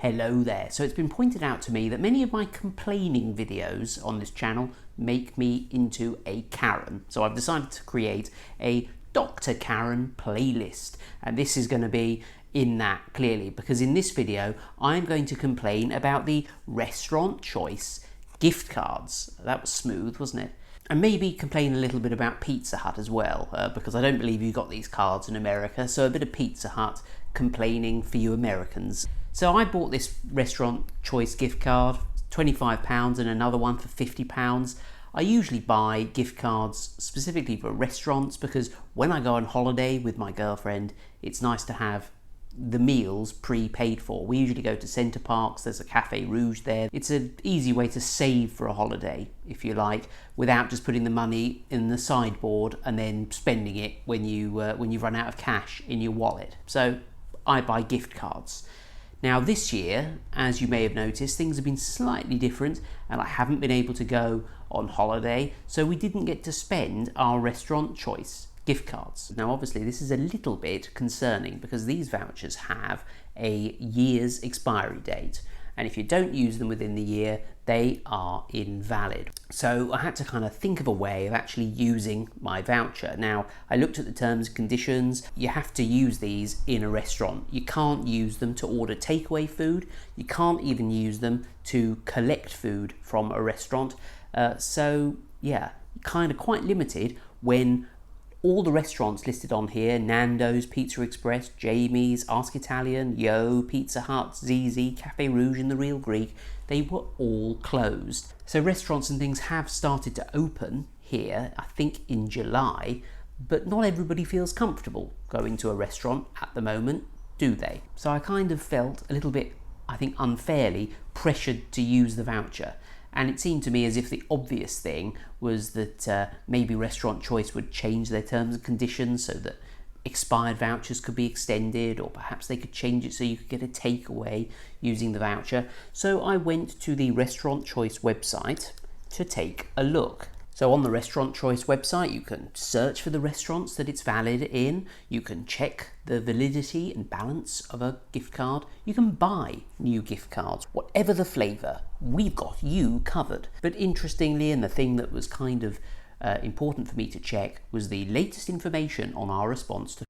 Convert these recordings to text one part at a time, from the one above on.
Hello there. So it's been pointed out to me that many of my complaining videos on this channel make me into a Karen. So I've decided to create a Dr. Karen playlist. And this is going to be in that clearly, because in this video, I'm going to complain about the restaurant choice gift cards. That was smooth, wasn't it? And maybe complain a little bit about Pizza Hut as well, because I don't believe you got these cards in America. So a bit of Pizza Hut complaining for you Americans. So I bought this restaurant choice gift card, £25, and another one for £50. I usually buy gift cards specifically for restaurants because when I go on holiday with my girlfriend, it's nice to have the meals pre-paid for. We usually go to Centre Parks, there's a Cafe Rouge there. It's an easy way to save for a holiday, if you like, without just putting the money in the sideboard and then spending it when you run out of cash in your wallet. So I buy gift cards. Now this year, as you may have noticed, things have been slightly different and I haven't been able to go on holiday, so we didn't get to spend our restaurant choice gift cards. Now obviously this is a little bit concerning because these vouchers have a year's expiry date, and if you don't use them within the year, they are invalid. So I had to kind of think of a way of actually using my voucher. Now, I looked at the terms and conditions. You have to use these in a restaurant. You can't use them to order takeaway food. You can't even use them to collect food from a restaurant. So yeah, kind of quite limited when all the restaurants listed on here, Nando's, Pizza Express, Jamie's, Ask Italian, Yo, Pizza Hut, ZZ, Cafe Rouge and The Real Greek, they were all closed. So restaurants and things have started to open here, I think in July, but not everybody feels comfortable going to a restaurant at the moment, do they? So I kind of felt a little bit, I think unfairly, pressured to use the voucher. And it seemed to me as if the obvious thing was that maybe Restaurant Choice would change their terms and conditions so that expired vouchers could be extended, or perhaps they could change it so you could get a takeaway using the voucher. So I went to the Restaurant Choice website to take a look. So on the Restaurant Choice website, you can search for the restaurants that it's valid in. You can check the validity and balance of a gift card. You can buy new gift cards, whatever the flavour. We've got you covered. But interestingly, and the thing that was kind of important for me to check was the latest information on our response to.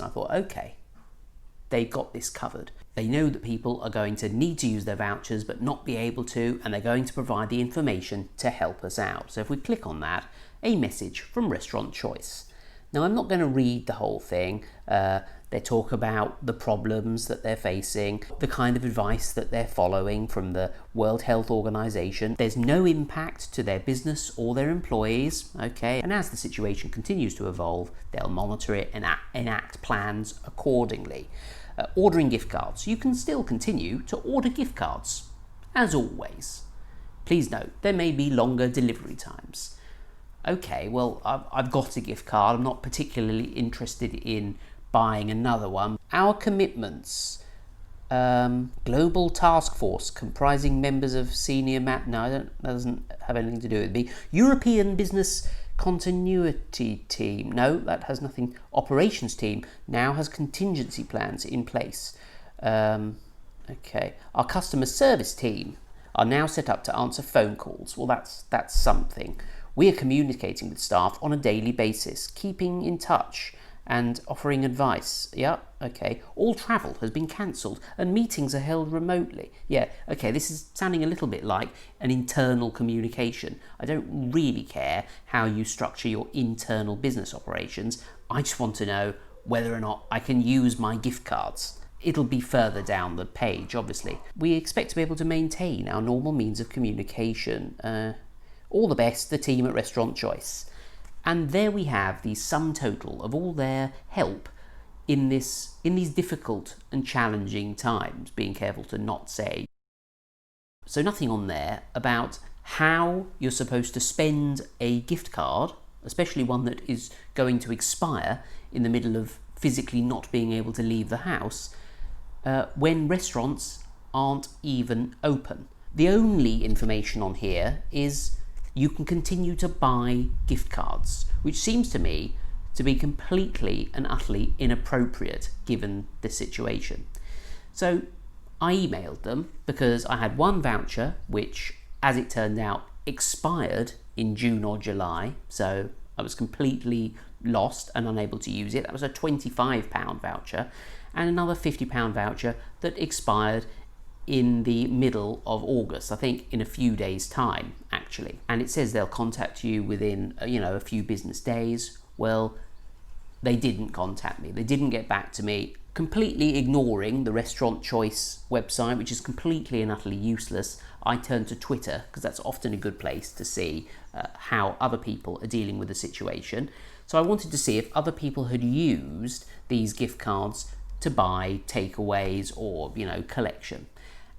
I thought, okay, they've got this covered. They know that people are going to need to use their vouchers but not be able to, and they're going to provide the information to help us out. So if we click on that, a message from Restaurant Choice. Now I'm not going to read the whole thing. They talk about the problems that they're facing, the kind of advice that they're following from the World Health Organization. There's no impact to their business or their employees, okay? And as the situation continues to evolve, they'll monitor it and enact plans accordingly. Ordering gift cards. You can still continue to order gift cards, as always. Please note, there may be longer delivery times. Okay, well, I've got a gift card. I'm not particularly interested in buying another one. Our commitments. Global task force comprising members of senior that doesn't have anything to do with me. European business continuity team. No, that has nothing. Operations team now has contingency plans in place. Okay. Our customer service team are now set up to answer phone calls. Well, that's something. We are communicating with staff on a daily basis, keeping in touch and offering advice. Yeah, okay. All travel has been cancelled and meetings are held remotely. Yeah, okay, this is sounding a little bit like an internal communication. I don't really care how you structure your internal business operations. I just want to know whether or not I can use my gift cards. It'll be further down the page, obviously. We expect to be able to maintain our normal means of communication. All the best, the team at Restaurant Choice. And there we have the sum total of all their help in these difficult and challenging times, being careful to not say. So nothing on there about how you're supposed to spend a gift card, especially one that is going to expire in the middle of physically not being able to leave the house, when restaurants aren't even open. The only information on here is you can continue to buy gift cards, which seems to me to be completely and utterly inappropriate given the situation. So I emailed them because I had one voucher which, as it turned out, expired in June or July, so I was completely lost and unable to use it. That was a £25 voucher, and another £50 voucher that expired in the middle of August, I think in a few days' time actually. And it says they'll contact you within a few business days. Well, they didn't contact me. They didn't get back to me, completely ignoring the Restaurant Choice website, which is completely and utterly useless. I turned to Twitter because that's often a good place to see how other people are dealing with the situation. So I wanted to see if other people had used these gift cards to buy takeaways or, collection.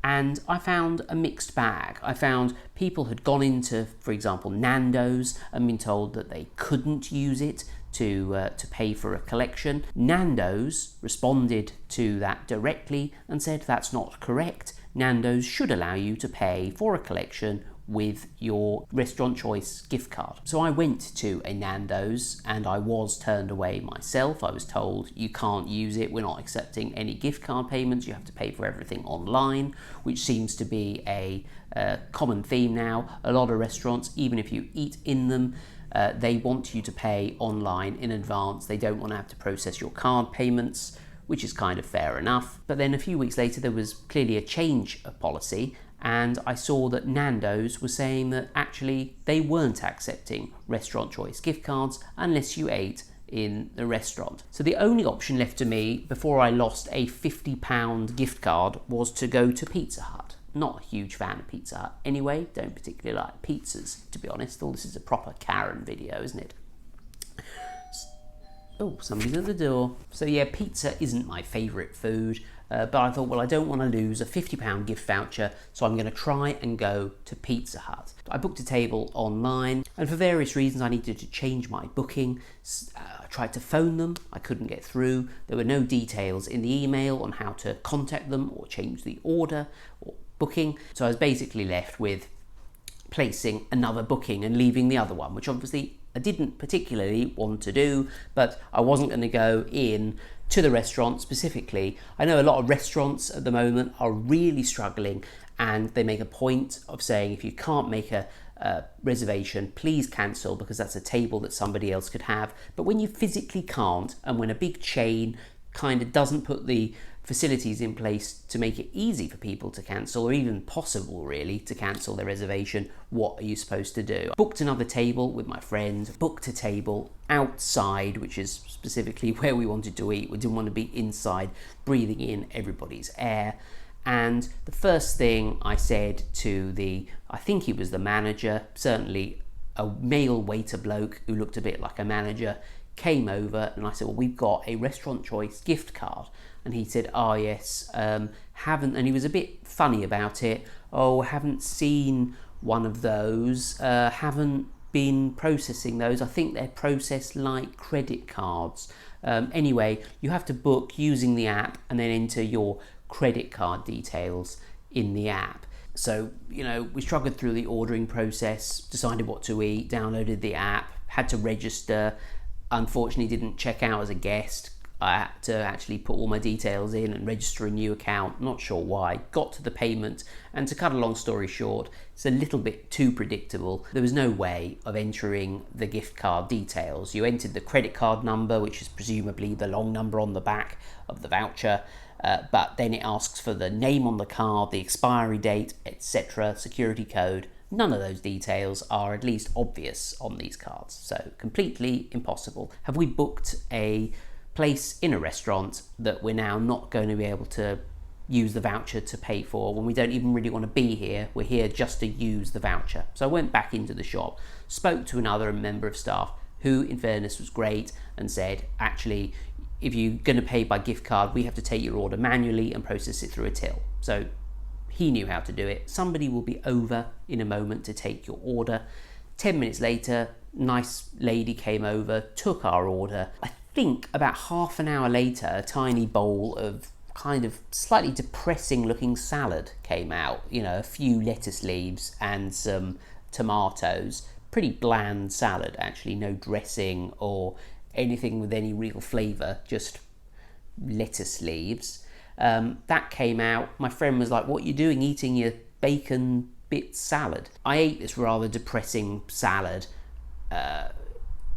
And I found a mixed bag. I found people had gone into, for example, Nando's and been told that they couldn't use it to pay for a collection. Nando's responded to that directly and said that's not correct. Nando's should allow you to pay for a collection with your Restaurant Choice gift card. So I went to a Nando's and I was turned away myself. I was told you can't use it, we're not accepting any gift card payments, you have to pay for everything online, which seems to be a common theme now. A lot of restaurants, even if you eat in them, they want you to pay online in advance. They don't want to have to process your card payments, which is kind of fair enough. But then a few weeks later there was clearly a change of policy, and I saw that Nando's was saying that actually they weren't accepting Restaurant Choice gift cards unless you ate in the restaurant. So the only option left to me before I lost a £50 gift card was to go to Pizza Hut. Not a huge fan of Pizza Hut anyway, don't particularly like pizzas, to be honest. All this is a proper Karen video, isn't it? Oh, somebody's at the door. So yeah, pizza isn't my favourite food, but I thought, well, I don't want to lose a £50 gift voucher, so I'm going to try and go to Pizza Hut. I booked a table online, and for various reasons I needed to change my booking. I tried to phone them, I couldn't get through. There were no details in the email on how to contact them or change the order or booking, so I was basically left with placing another booking and leaving the other one, which obviously I didn't particularly want to do, but I wasn't going to go in to the restaurant specifically. I know a lot of restaurants at the moment are really struggling, and they make a point of saying if you can't make a reservation, please cancel, because that's a table that somebody else could have. But when you physically can't, and when a big chain kind of doesn't put the facilities in place to make it easy for people to cancel, or even possible really to cancel their reservation, what are you supposed to do? I booked another table with my friend, booked a table outside, which is specifically where we wanted to eat. We didn't want to be inside breathing in everybody's air. And the first thing I said to I think he was the manager, certainly a male waiter bloke who looked a bit like a manager, came over, and I said, well, we've got a Restaurant Choice gift card. And he said, oh yes, haven't, and he was a bit funny about it. Oh, haven't seen one of those, haven't been processing those. I think they're processed like credit cards. Anyway, you have to book using the app and then enter your credit card details in the app. So, we struggled through the ordering process, decided what to eat, downloaded the app, had to register. Unfortunately, didn't check out as a guest. I had to actually put all my details in and register a new account, not sure why. Got to the payment, and to cut a long story short, it's a little bit too predictable. There was no way of entering the gift card details. You entered the credit card number, which is presumably the long number on the back of the voucher, but then it asks for the name on the card, the expiry date, etc., security code. None of those details are at least obvious on these cards, so completely impossible. Have we booked a place in a restaurant that we're now not going to be able to use the voucher to pay for when we don't even really want to be here? We're here just to use the voucher. So I went back into the shop, spoke to another member of staff who, in fairness, was great, and said, actually, if you're going to pay by gift card, we have to take your order manually and process it through a till. So he knew how to do it. Somebody will be over in a moment to take your order. 10 minutes later, nice lady came over, took our order. I think about half an hour later, a tiny bowl of kind of slightly depressing looking salad came out. A few lettuce leaves and some tomatoes. Pretty bland salad, actually. No dressing or anything with any real flavour, just lettuce leaves. That came out. My friend was like, what are you doing eating your bacon bit salad? I ate this rather depressing salad,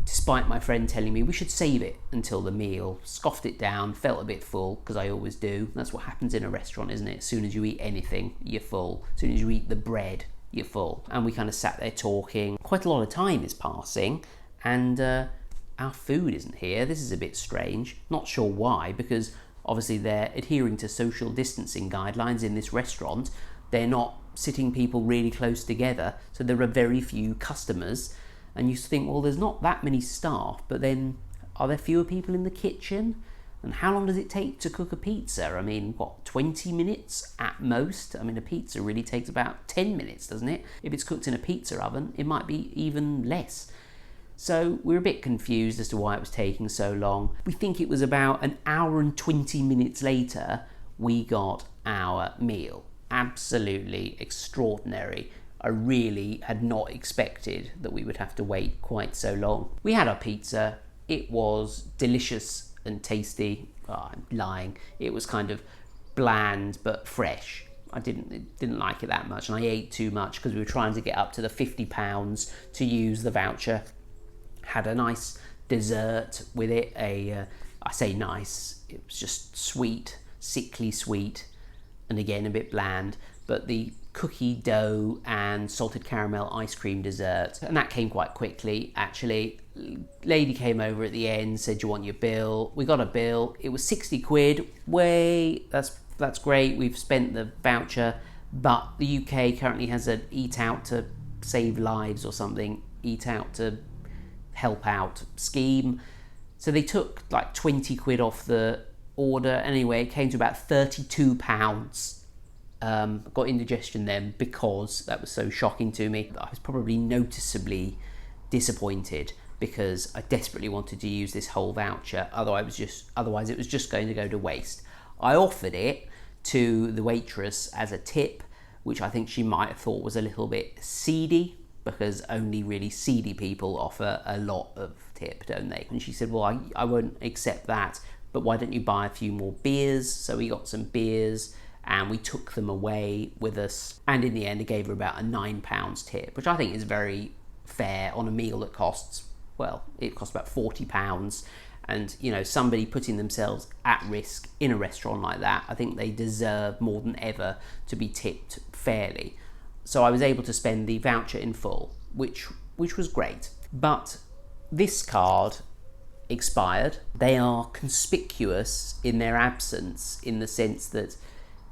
despite my friend telling me we should save it until the meal. Scoffed it down, felt a bit full, because I always do. That's what happens in a restaurant, isn't it? As soon as you eat anything, you're full. As soon as you eat the bread, you're full. And we kind of sat there talking. Quite a lot of time is passing, and our food isn't here. This is a bit strange. Not sure why, because obviously they're adhering to social distancing guidelines in this restaurant. They're not sitting people really close together, so there are very few customers. And you think, well, there's not that many staff, but then are there fewer people in the kitchen? And how long does it take to cook a pizza? I mean, what, 20 minutes at most? I mean, a pizza really takes about 10 minutes, doesn't it? If it's cooked in a pizza oven, it might be even less. So we're a bit confused as to why it was taking so long. We think it was about an hour and 20 minutes later, we got our meal. Absolutely extraordinary. I really had not expected that we would have to wait quite so long. We had our pizza. It was delicious and tasty. Oh, I'm lying. It was kind of bland but fresh. I didn't like it that much, and I ate too much because we were trying to get up to the £50 to use the voucher. Had a nice dessert with it. I say nice, it was just sweet, sickly sweet, and again a bit bland. But the cookie dough and salted caramel ice cream dessert, and that came quite quickly actually. Lady came over at the end, said, do you want your bill? We got a bill. It was 60 quid. That's great. We've spent the voucher, but the UK currently has an eat out to save lives or something, eat out to help out scheme. So they took like 20 quid off the order. Anyway, it came to about £32. Got indigestion then because that was so shocking to me. I was probably noticeably disappointed because I desperately wanted to use this whole voucher. Otherwise it was just going to go to waste. I offered it to the waitress as a tip, which I think she might have thought was a little bit seedy, because only really seedy people offer a lot of tip, don't they? And she said, well, I won't accept that, but why don't you buy a few more beers? So we got some beers and we took them away with us. And in the end, I gave her about a £9 tip, which I think is very fair on a meal that costs, well, it costs about £40. And, you know, somebody putting themselves at risk in a restaurant like that, I think they deserve more than ever to be tipped fairly. So I was able to spend the voucher in full, which was great. But this card expired. They are conspicuous in their absence, in the sense that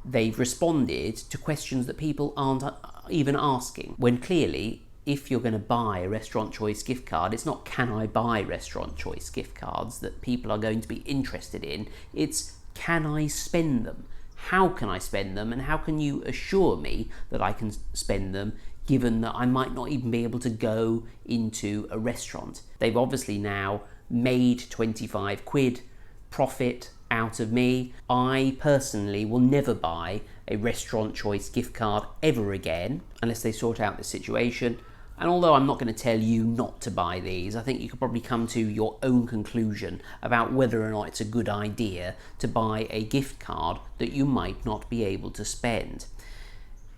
they've responded to questions that people aren't even asking, when clearly, if you're going to buy a Restaurant Choice gift card, it's not can I buy Restaurant Choice gift cards that people are going to be interested in. It's can I spend them? How can I spend them? And how can you assure me that I can spend them, given that I might not even be able to go into a restaurant? They've obviously now made 25 quid profit out of me. I personally will never buy a Restaurant Choice gift card ever again unless they sort out the situation. And although I'm not going to tell you not to buy these, I think you could probably come to your own conclusion about whether or not it's a good idea to buy a gift card that you might not be able to spend.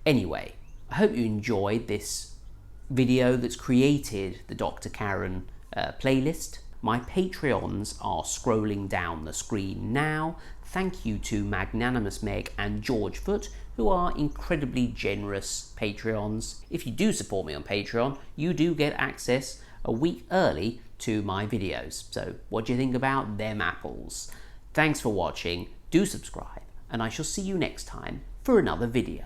Anyway, I hope you enjoyed this video that's created the Dr. Karen playlist. My Patreons are scrolling down the screen now. Thank you to Magnanimous Meg and George Foot, who are incredibly generous Patreons. If you do support me on Patreon, you do get access a week early to my videos. So what do you think about them apples? Thanks for watching, do subscribe, and I shall see you next time for another video.